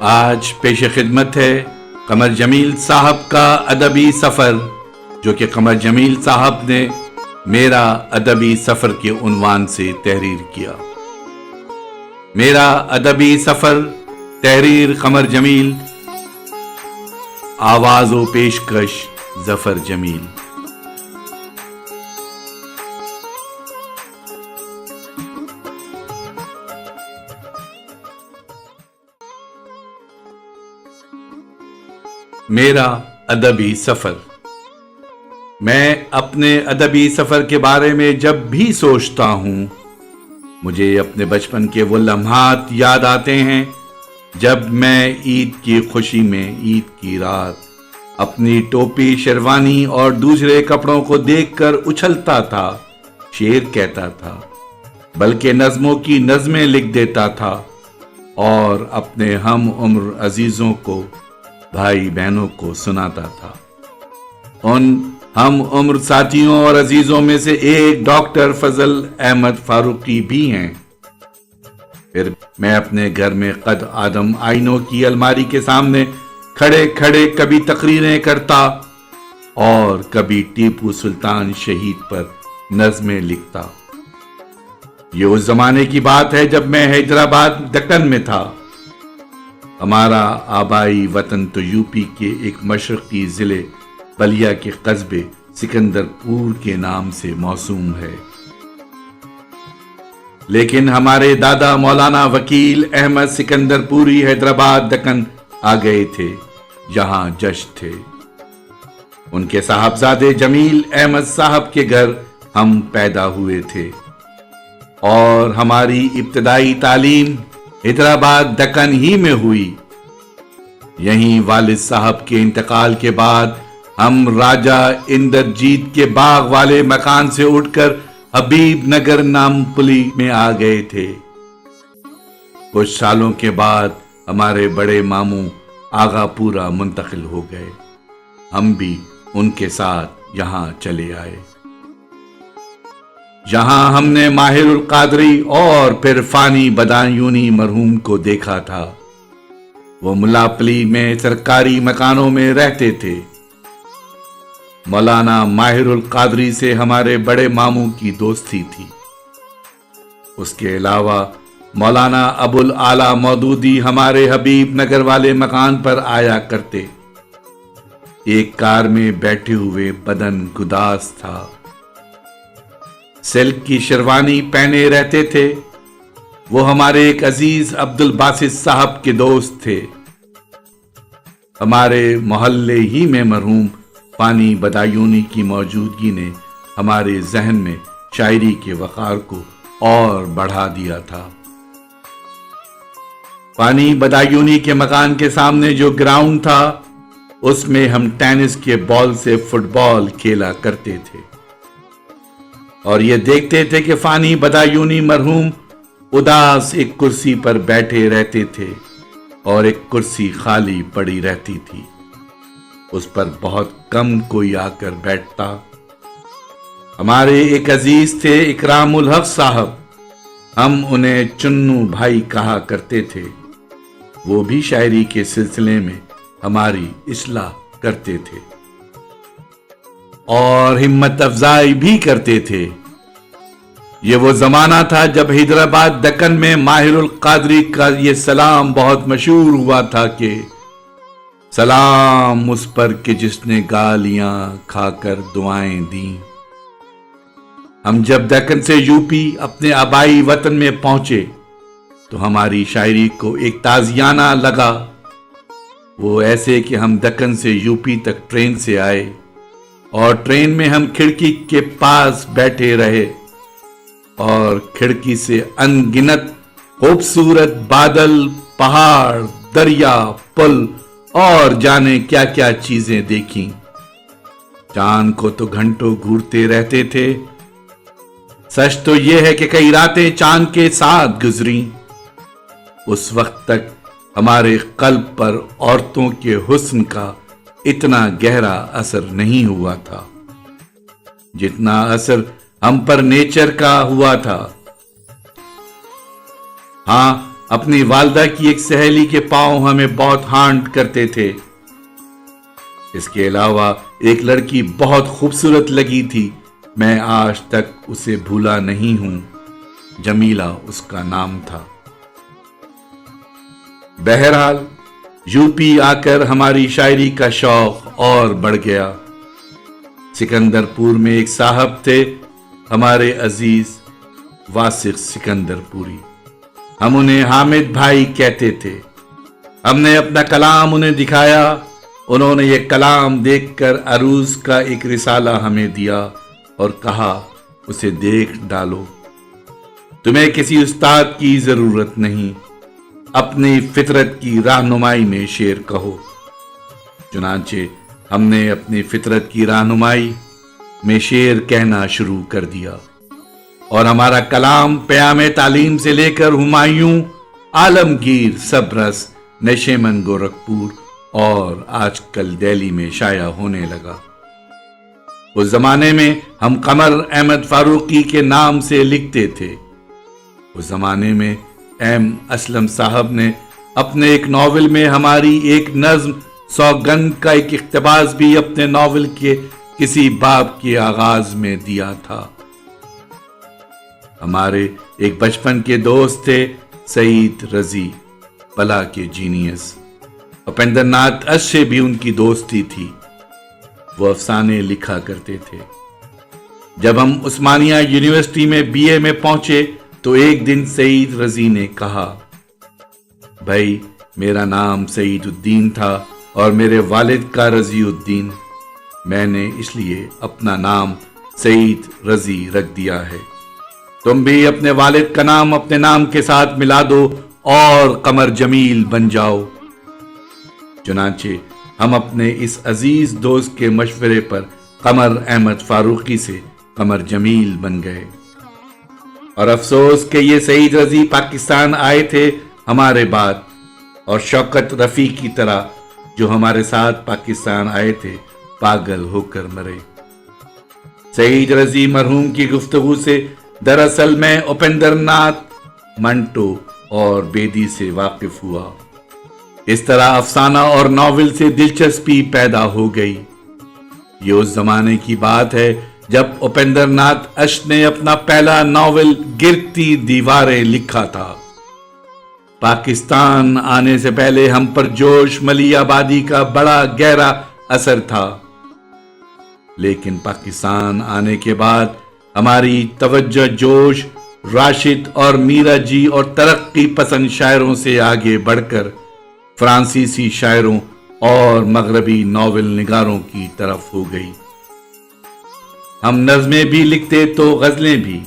آج پیش خدمت ہے قمر جمیل صاحب کا ادبی سفر، جو کہ قمر جمیل صاحب نے میرا ادبی سفر کے عنوان سے تحریر کیا۔ میرا ادبی سفر، تحریر قمر جمیل، آواز و پیشکش ظفر جمیل۔ میرا ادبی سفر۔ میں اپنے ادبی سفر کے بارے میں جب بھی سوچتا ہوں، مجھے اپنے بچپن کے وہ لمحات یاد آتے ہیں جب میں عید کی خوشی میں عید کی رات اپنی ٹوپی، شیروانی اور دوسرے کپڑوں کو دیکھ کر اچھلتا تھا، شعر کہتا تھا، بلکہ نظموں کی نظمیں لکھ دیتا تھا اور اپنے ہم عمر عزیزوں کو، بھائی بہنوں کو سناتا تھا۔ ان ہم عمر ساتھیوں اور عزیزوں میں سے ایک ڈاکٹر فضل احمد فاروقی بھی ہیں۔ پھر میں اپنے گھر میں قد آدم آئینوں کی الماری کے سامنے کھڑے کھڑے کبھی تقریریں کرتا اور کبھی ٹیپو سلطان شہید پر نظمیں لکھتا۔ یہ اس زمانے کی بات ہے جب میں حیدرآباد دکن میں تھا۔ ہمارا آبائی وطن تو یوپی کے ایک مشرقی ضلع بلیا کے قصبے سکندر پور کے نام سے موسوم ہے، لیکن ہمارے دادا مولانا وکیل احمد سکندر پوری حیدرآباد دکن آ گئے تھے، جہاں جشن تھے۔ ان کے صاحبزادے جمیل احمد صاحب کے گھر ہم پیدا ہوئے تھے اور ہماری ابتدائی تعلیم حیدرآباد دکن ہی میں ہوئی۔ یہیں والد صاحب کے انتقال کے بعد ہم راجہ اندرجیت کے باغ والے مکان سے اٹھ کر حبیب نگر نامپلی میں آ گئے تھے۔ کچھ سالوں کے بعد ہمارے بڑے ماموں آغا پورا منتقل ہو گئے، ہم بھی ان کے ساتھ یہاں چلے آئے۔ جہاں ہم نے ماہر القادری اور پھر فانی بدایونی مرحوم کو دیکھا تھا۔ وہ ملاپلی میں سرکاری مکانوں میں رہتے تھے۔ مولانا ماہر القادری سے ہمارے بڑے ماموں کی دوستی تھی۔ اس کے علاوہ مولانا ابو الاعلی مودودی ہمارے حبیب نگر والے مکان پر آیا کرتے۔ ایک کار میں بیٹھے ہوئے بدن گداس تھا، سلک کی شیروانی پہنے رہتے تھے۔ وہ ہمارے ایک عزیز عبد الباسط صاحب کے دوست تھے۔ ہمارے محلے ہی میں مرحوم فانی بدایونی کی موجودگی نے ہمارے ذہن میں شاعری کے وقار کو اور بڑھا دیا تھا۔ فانی بدایونی کے مکان کے سامنے جو گراؤنڈ تھا، اس میں ہم ٹینس کے بال سے فٹ بال کھیلا کرتے تھے اور یہ دیکھتے تھے کہ فانی بدایونی مرحوم اداس ایک کرسی پر بیٹھے رہتے تھے اور ایک کرسی خالی پڑی رہتی تھی، اس پر بہت کم کوئی آ کر بیٹھتا۔ ہمارے ایک عزیز تھے اکرام الحق صاحب، ہم انہیں چنو بھائی کہا کرتے تھے۔ وہ بھی شاعری کے سلسلے میں ہماری اصلاح کرتے تھے اور ہمت افزائی بھی کرتے تھے۔ یہ وہ زمانہ تھا جب حیدرآباد دکن میں ماہر القادری کا یہ سلام بہت مشہور ہوا تھا کہ سلام اس پر کہ جس نے گالیاں کھا کر دعائیں دیں۔ ہم جب دکن سے یوپی اپنے آبائی وطن میں پہنچے تو ہماری شاعری کو ایک تازیانہ لگا۔ وہ ایسے کہ ہم دکن سے یوپی تک ٹرین سے آئے اور ٹرین میں ہم کھڑکی کے پاس بیٹھے رہے اور کھڑکی سے ان گنت خوبصورت بادل، پہاڑ، دریا، پل اور جانے کیا کیا چیزیں دیکھیں۔ چاند کو تو گھنٹوں گھورتے رہتے تھے۔ سچ تو یہ ہے کہ کئی راتیں چاند کے ساتھ گزریں۔ اس وقت تک ہمارے قلب پر عورتوں کے حسن کا اتنا گہرا اثر نہیں ہوا تھا جتنا اثر ہم پر نیچر کا ہوا تھا۔ ہاں، اپنی والدہ کی ایک سہیلی کے پاؤں ہمیں بہت ہانٹ کرتے تھے۔ اس کے علاوہ ایک لڑکی بہت خوبصورت لگی تھی، میں آج تک اسے بھولا نہیں ہوں، جمیلہ اس کا نام تھا۔ بہرحال یو پی آ کر ہماری شاعری کا شوق اور بڑھ گیا۔ سکندر پور میں ایک صاحب تھے، ہمارے عزیز واسق سکندر پوری، ہم انہیں حامد بھائی کہتے تھے۔ ہم نے اپنا کلام انہیں دکھایا، انہوں نے یہ کلام دیکھ کر عروض کا ایک رسالہ ہمیں دیا اور کہا اسے دیکھ ڈالو، تمہیں کسی استاد کی ضرورت نہیں، اپنی فطرت کی رہنمائی میں شعر کہو۔ چنانچہ ہم نے اپنی فطرت کی رہنمائی میں شعر کہنا شروع کر دیا، اور ہمارا کلام پیام تعلیم سے لے کر ہمایوں، عالمگیر، سبرس، نشیمن گورکھپور اور آج کل دہلی میں شائع ہونے لگا۔ اس زمانے میں ہم قمر احمد فاروقی کے نام سے لکھتے تھے۔ اس زمانے میں ایم اسلم صاحب نے اپنے ایک ناول میں ہماری ایک نظم سوگند کا ایک اقتباس بھی اپنے ناول کے کسی باب کے آغاز میں دیا تھا۔ ہمارے ایک بچپن کے دوست تھے سعید رضی، بلا کے جینیس۔ اپیندر ناتھ اش سے بھی ان کی دوستی تھی، وہ افسانے لکھا کرتے تھے۔ جب ہم عثمانیہ یونیورسٹی میں بی اے میں پہنچے تو ایک دن سعید رضی نے کہا، بھائی میرا نام سعید الدین تھا اور میرے والد کا رضی الدین، میں نے اس لیے اپنا نام سعید رضی رکھ دیا ہے، تم بھی اپنے والد کا نام اپنے نام کے ساتھ ملا دو اور قمر جمیل بن جاؤ۔ چنانچہ ہم اپنے اس عزیز دوست کے مشورے پر قمر احمد فاروقی سے قمر جمیل بن گئے۔ اور افسوس کہ یہ سعید رضی پاکستان آئے تھے ہمارے بعد، اور شوکت رفیع کی طرح جو ہمارے ساتھ پاکستان آئے تھے پاگل ہو کر مرے۔ سعید رضی مرحوم کی گفتگو سے دراصل میں اپیندر ناتھ، منٹو اور بیدی سے واقف ہوا۔ اس طرح افسانہ اور ناول سے دلچسپی پیدا ہو گئی۔ یہ اس زمانے کی بات ہے جب اپیندر ناتھ اش نے اپنا پہلا ناول گرتی دیواریں لکھا تھا۔ پاکستان آنے سے پہلے ہم پر جوش ملی آبادی کا بڑا گہرا اثر تھا، لیکن پاکستان آنے کے بعد ہماری توجہ جوش، راشد اور میرا جی اور ترقی پسند شاعروں سے آگے بڑھ کر فرانسیسی شاعروں اور مغربی ناول نگاروں کی طرف ہو گئی۔ ہم نظمیں بھی لکھتے تو غزلیں بھی۔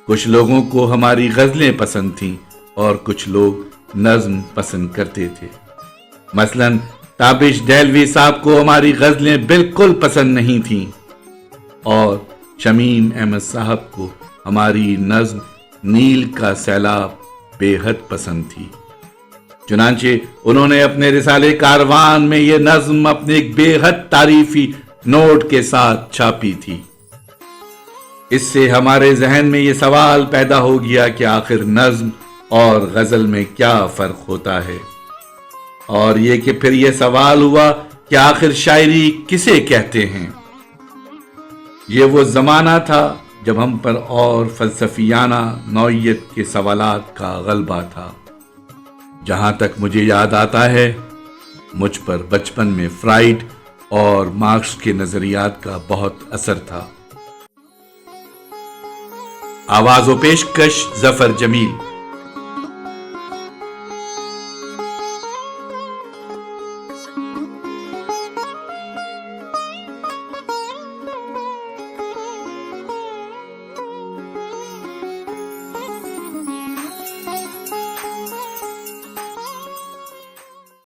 کچھ لوگوں کو ہماری غزلیں پسند تھیں اور کچھ لوگ نظم پسند کرتے تھے۔ مثلاً تابش دہلوی صاحب کو ہماری غزلیں بالکل پسند نہیں تھیں، اور شمیم احمد صاحب کو ہماری نظم نیل کا سیلاب بے حد پسند تھی۔ چنانچہ انہوں نے اپنے رسالے کاروان میں یہ نظم اپنے ایک بے حد تعریفی نوٹ کے ساتھ چھاپی تھی۔ اس سے ہمارے ذہن میں یہ سوال پیدا ہو گیا کہ آخر نظم اور غزل میں کیا فرق ہوتا ہے، اور یہ کہ پھر یہ سوال ہوا کہ آخر شاعری کسے کہتے ہیں۔ یہ وہ زمانہ تھا جب ہم پر اور فلسفیانہ نوعیت کے سوالات کا غلبہ تھا۔ جہاں تک مجھے یاد آتا ہے، مجھ پر بچپن میں فرائیڈ اور مارکس کے نظریات کا بہت اثر تھا۔ آواز و پیشکش ظفر جمیل۔